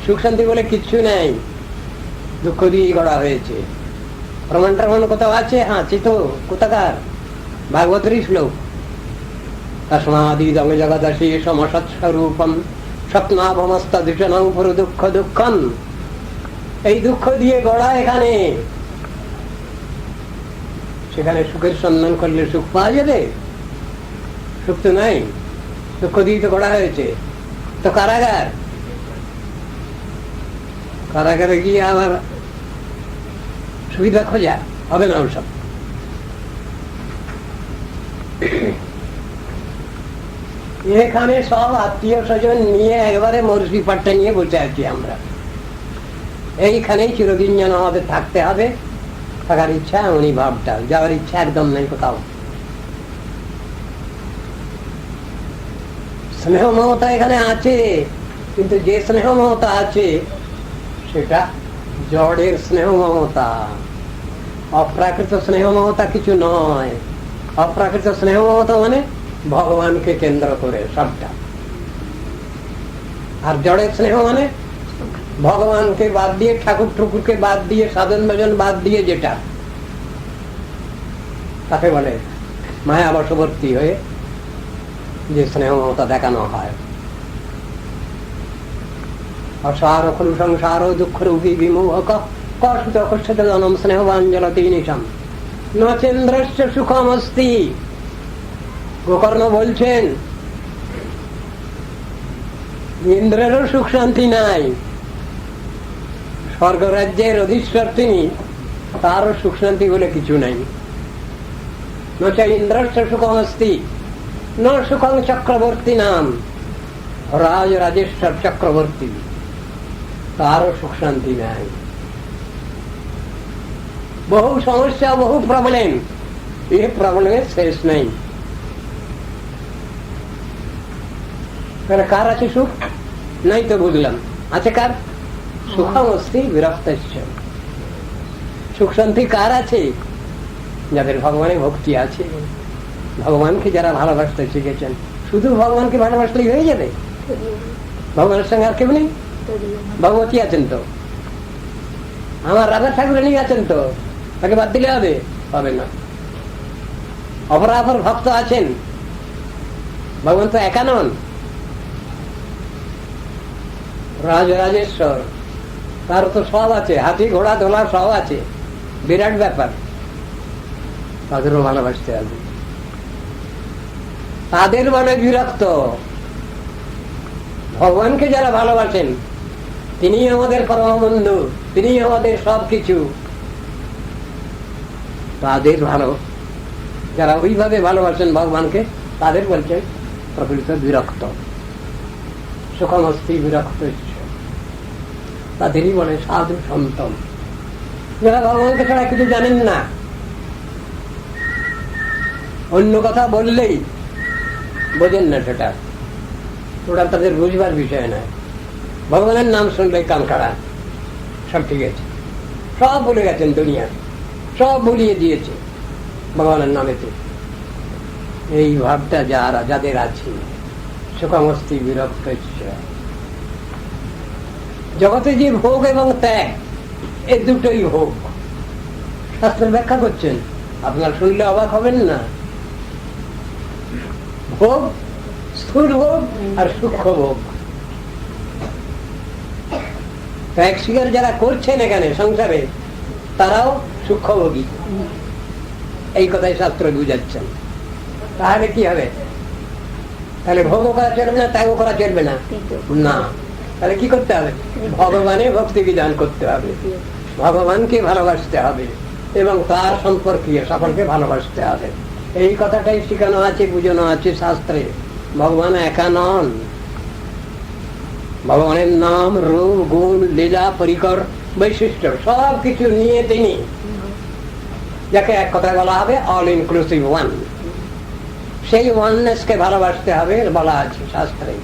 A: সুখ শান্তি বলে কিচ্ছু নাই, দুঃখ দিয়েই গড়া হয়েছে। প্রমাণ ট্রমাণ কোথাও আছে? হ্যাঁ, আছে তো। কোথাকার? ভাগবতেরই শ্লোক। তস্মাদিদং জগদসি সমসৎস্বরূপম স্বপ্নাভমস্তদূষণং পুরো দুঃখ দুঃখম। এই দুঃখ দিয়ে গড়া এখানে। সেখানে সুখের সন্ধান করলে সুখ পাওয়া যাবে? সুখ তো নাই, দুঃখ দিয়ে তো গড়া হয়েছে। তো কারাগার, কারাগারে গিয়ে আবার সুবিধা খোঁজা হবে না ওসব। এখানে সব আত্মীয় স্বজন নিয়ে একবারে মরসি পাট্টা নিয়ে বসে আছি আমরা। এইখানেই চিরদিন যেন আমাদের থাকতে হবে, থাকার ইচ্ছা এমনই ভাবটা, যাওয়ার ইচ্ছা একদম নেই কোথাও। স্নেহ মমতা এখানে আছে, কিন্তু যে স্নেহ মমতা আছে সেটা জড়ের স্নেহ মমতা, অপ্রাকৃত স্নেহ মমতা কিছু নয়। অপ্রাকৃত স্নেহ মমতা মানে ভগবানকে কেন্দ্র করে সবটা। আর জড়ের স্নেহ মানে ভগবানকে বাদ দিয়ে, ঠাকুর ঠুকুরকে বাদ দিয়ে, সাধন ভজন বাদ দিয়ে যেটা, তাকে বলে মায়া বশবর্তী হয়ে যে স্নেহ মমতা দেখানো হয়। অসার খলু সংসার দুঃখ রূপী বিমোহক কষ্ট কষ্ট জনম স্নেহবান জলতি নিশম নচেন্দ্রশ্চ সুখমস্তি। গোকর্ণ বলছেন ইন্দ্রেরও সুখ শান্তি নাই, স্বর্গরাজ্যের অধীশ্বর তিনি, তারও সুখ শান্তি বলে কিছু নাই। নচ ইন্দ্রশ্চ সুখমস্তি ন সুখং চক্রবর্তী নাম, রাজ রাজেশ্বর চক্রবর্তী, তারও সুখ শান্তি নাই। বহু সমস্যা, বহু প্রবলেম, এই প্রবলেমের শেষ নেই। কার আছে সুখ? নাই তো বুঝলাম। আছে কার? সুখমস্তি বিরক্ত। সুখ শান্তি কার আছে? যাদের ভগবানের ভক্তি আছে, ভগবানকে যারা ভালোবাসতে শিখেছেন, শুধু ভগবানকে ভালোবাসলেই হয়ে যাবে? ভগবানের সঙ্গে আর কেউ নেই? ভগবতী আছেন তো, আমার রাধা ঠাকুরানী আছেন তো, তাকে বাদ দিলে হবে? হবে না। অপরাপর ভক্ত আছেন, ভগবান তো একা নন। রাজরাজেশ্বর, তার তো সব আছে, হাতি ঘোড়া দোলা সব আছে, বিরাট ব্যাপার। তাদেরও ভালোবাসতে হবে। তাদের বলে বিরক্ত। ভগবানকে যারা ভালোবাসেন, তিনি আমাদের পরম বন্ধু, তিনি আমাদের সবকিছু, তাদের ভালো, যারা ওইভাবে ভালোবাসেন ভগবানকে, তাদের বলছেন প্রকৃত বিরক্ত। সুখমস্তি বিরক্ত, তাদেরই বলে সাধু সন্ত, যারা ভগবানকে ছাড়া কিছু জানেন না। অন্য কথা বললেই বোঝেন না, সেটা ওটা তাদের বুঝবার বিষয় নয়। ভগবানের নাম শুনলে কান খাড়া, সব ঠিক আছে, সব ভুলে গেছেন, দুনিয়া সব ভুলিয়ে দিয়েছে ভগবানের নামেতে। এই ভাবটা যাদের আছে, সুখমস্তি বিরক্ত। জগতে যে ভোগ এবং ত্যাগ, এই দুটোই ভোগ। শাস্ত্রের ব্যাখ্যা করছেন, আপনার শুনলে অবাক হবেন না। ভোগ, স্থূল ভোগ আর সূক্ষ্ম ভোগ। ত্যাগ স্বীকার যারা করছেন এখানে সংসারে, তারাও সূক্ষ্মভোগী, এই কথাই শাস্ত্র বুঝাচ্ছেন। তাহলে কি হবে? তাহলে ভোগও করা চলবে না, ত্যাগও করা চলবে না। না, তাহলে কি করতে হবে? ভগবানের ভক্তি বিধান করতে হবে, ভগবানকে ভালোবাসতে হবে এবং তার সম্পর্কীয় সকলকে ভালোবাসতে হবে। এই কথাটাই শেখানো আছে, বুঝানো আছে শাস্ত্রে। ভগবান একা নন, ভগবানের নাম, রূপ, গুণ, লীলা, পরিকর, বৈশিষ্ট্য সব কিছু নিয়ে তিনি, যাকে এক কথায় বলা হবে অল ইনক্লুসিভ ওয়ান, সেই ওয়াননেসকে ভালোবাসতে হবে বলা আছে শাস্ত্রে।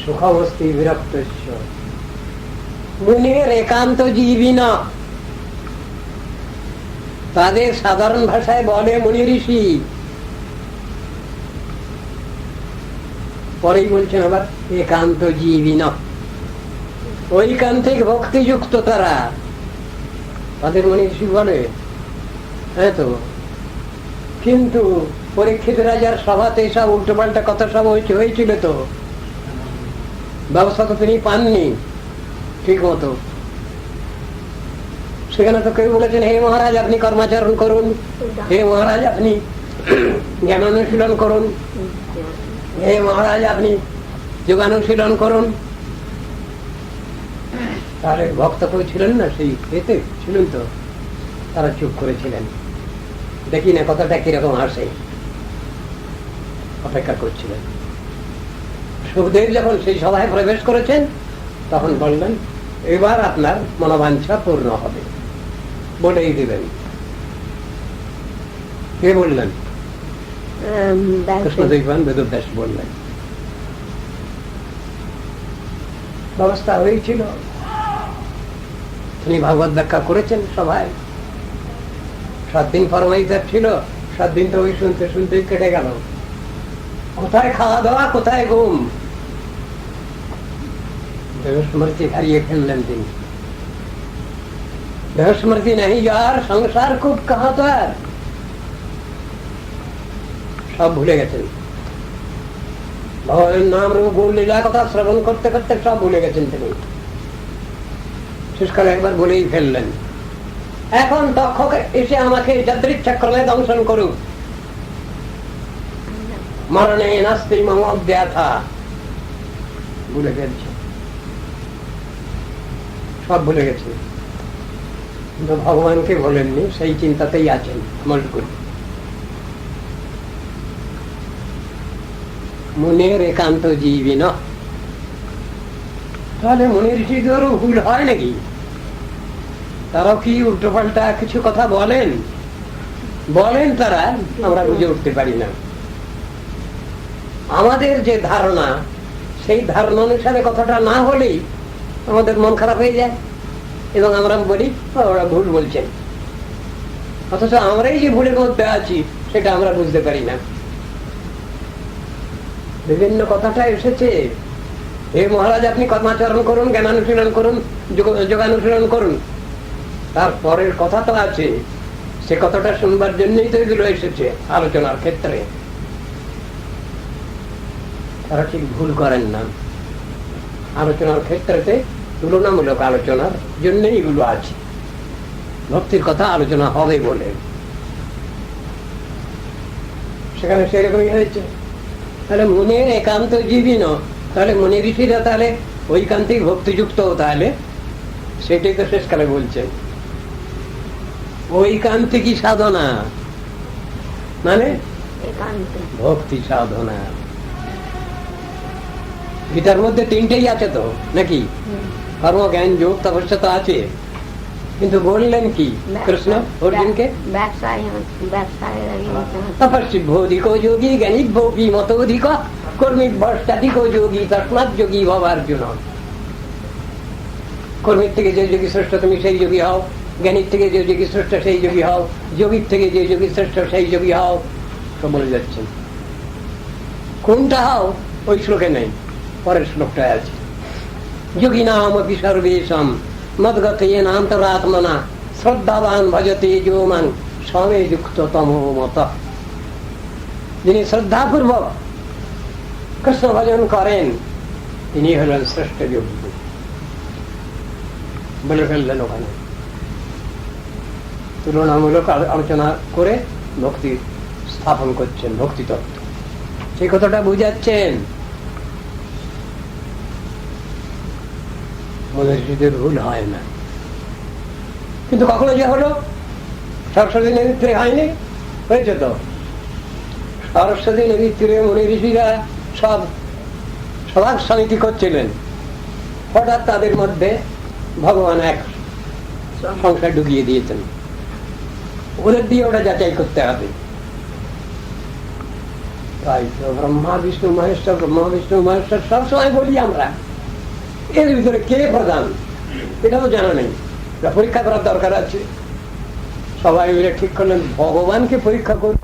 A: সুখমস্তি বিরক্ত মুনির একান্ত জীবী না, তাদের সাধারণ ভাষায় বলে মুনি ঋষি। পরেই বলছেন আবার একান্ত জীবী না, ঐকান্তিক ভক্তিযুক্ত তারা, তাদের মুনি ঋষি বলে। হ্যাঁ তো, কিন্তু পরীক্ষিত রাজার সভাতে সব উল্টো পাল্টা কথা সব হয়েছিল তো, ব্যবস্থা তো তিনি পাননি ঠিক মতো। সেখানে তো কেউ বলেছেন, হে মহারাজ আপনি কর্মাচরণ করুন, হে মহারাজ আপনি জ্ঞান অনুশীলন করুন, হে মহারাজ আপনি যোগানুশীলন করুন। তাহলে ভক্ত কেউ ছিলেন না, সেই এতে ছিলেন তো, তারা চুপ করেছিলেন। দেখি না কথাটা কিরকম আসে, অপেক্ষা করছিলেন। সুখদেব যখন সেই সভায় প্রবেশ করেছেন, তখন বললেন এবার আপনার মনোবাঞ্ছা পূর্ণ হবে, বলেই দিবেন। কে বললেন? কৃষ্ণদেব বেদব্যাস বললেন। ব্যবস্থা হয়েছিল, তিনি ভাগবত ব্যাখ্যা করেছেন সভায়। 7 দিন ফরমাইজার ছিল, 7 দিন তো ওই শুনতে শুনতে কেটে গেল। কোথায় খাওয়া দাওয়া, কোথায় ঘুম, দেহস্মৃতি হারিয়ে ফেললেন তিনি। দেহস্মৃতি নেই যার, সংসার খুব কাহা তার, সব ভুলে গেছেন। ভগবানের নাম, রূপ, গুণ, লীলা কথা শ্রবণ করতে করতে সব ভুলে গেছেন তিনি। শেষকালে একবার বলেই ফেললেন, এখন তক্ষক এসে আমাকে যাদৃচ্ছাক্রমে দংশন করুক, মরণে নাস্তি মম ব্যথা। ভুলে ফেলছে, সব ভুলে গেছে, কিন্তু ভগবানকে বলেননি, সেই চিন্তাতেই আছেন মশগুল। মুনির একান্ত জীবী না। তাহলে মুনি ঋষিদেরও ভুল হয় নাকি? তারাও কি উল্টো পাল্টা কিছু কথা বলেন? বলেন তারা, আমরা বুঝে উঠতে পারি না। আমাদের যে ধারণা, সেই ধারণা অনুসারে কথাটা না হলেই আমাদের মন খারাপ হয়ে যায় এবং আমরা বলি ওরা ভুল বলছেন। অথচ আমরাই যে ভুলের মধ্যে আছি সেটা আমরা বুঝতে পারি না। বিভিন্ন কথাটা এসেছে, হে মহারাজ আপনি কর্মাচরণ করুন, জ্ঞানানুশীলন করুন, যোগানুশীলন করুন। তারপরের কথা তো আছে, সে কথাটা শুনবার জন্যই তো এগুলো এসেছে আলোচনার ক্ষেত্রে। তারা ঠিক ভুল করেন না, আলোচনার ক্ষেত্রেতে তুলনামূলক আলোচনার জন্যই এগুলো আছে, ভক্তির কথা আলোচনা হবে বলে। সেখানে সেরকমই হয়েছে। তাহলে মনের একান্ত জীবীন, তাহলে মনে ঋষিরা তাহলে ঐকান্তিক ভক্তিযুক্ত, তাহলে সেটাই তো শেষকালে বলছেন। ঐকান্তিকই সাধনা মানে
B: একান্ত
A: ভক্তি সাধনা। গীতার মধ্যে তিনটেই আছে তো নাকি? কর্ম, জ্ঞান, যোগ, তপস্যা তো আছে, কিন্তু বললেন কি কৃষ্ণ অর্জুনকে? তপস্বী ভৌতিক যোগী জ্ঞানিক ভোগী মত অধিক কর্মিক ভষ্টাধিক যোগী তস্মাৎ যোগী ভবার্জুন। কর্মীর থেকে যে যোগী শ্রেষ্ঠ তুমি সেই যোগী হও, জ্ঞানীর থেকে যে যোগী শ্রেষ্ঠ সেই যোগী হও, যোগীর থেকে যে যোগী শ্রেষ্ঠ সেই যোগী হও। সব বলে যাচ্ছেন। কোনটা হও ওই শ্লোকে নেই, পরের শ্লোকটায় আছে। যোগী নাম অপি সর্বেশম মদ্গতেন অন্তরাত্মনা শ্রদ্ধাবান ভজতে যো মান সমে যুক্ত তমো মত। যিনি শ্রদ্ধাপূর্বক কৃষ্ণ ভজন করেন তিনি হলেন শ্রেষ্ঠ যোগী। বলে ফেললেন ওখানে, তুলনামূলক আলোচনা করে ভক্তি স্থাপন করছেন, ভক্তি তত্ত্ব সেই কথাটা বুঝাচ্ছেন। মনের হৃদয়ের ভুল হয় না, কিন্তু কখনো যে হলো সরস্বতী নদীর তীরে হয়নি, হয়েছে তো। সরস্বতী নদীর তীরে মনি ঋষিরা সব সভা সমিতি করছিলেন, হঠাৎ তাদের মধ্যে ভগবান এক সংসার ঢুকিয়ে দিয়েছেন। ওদের দিয়ে ওটা যাচাই করতে হবে। তাই তো ব্রহ্মা বিষ্ণু মহেশ্বর, ব্রহ্মা বিষ্ণু মহেশ্বর সবসময় বলি আমরা, এর ভিতরে কে প্রধান এটাও জানা নেই। পরীক্ষা করার দরকার আছে। সবাই মিলে ঠিক করলেন ভগবানকে পরীক্ষা করতে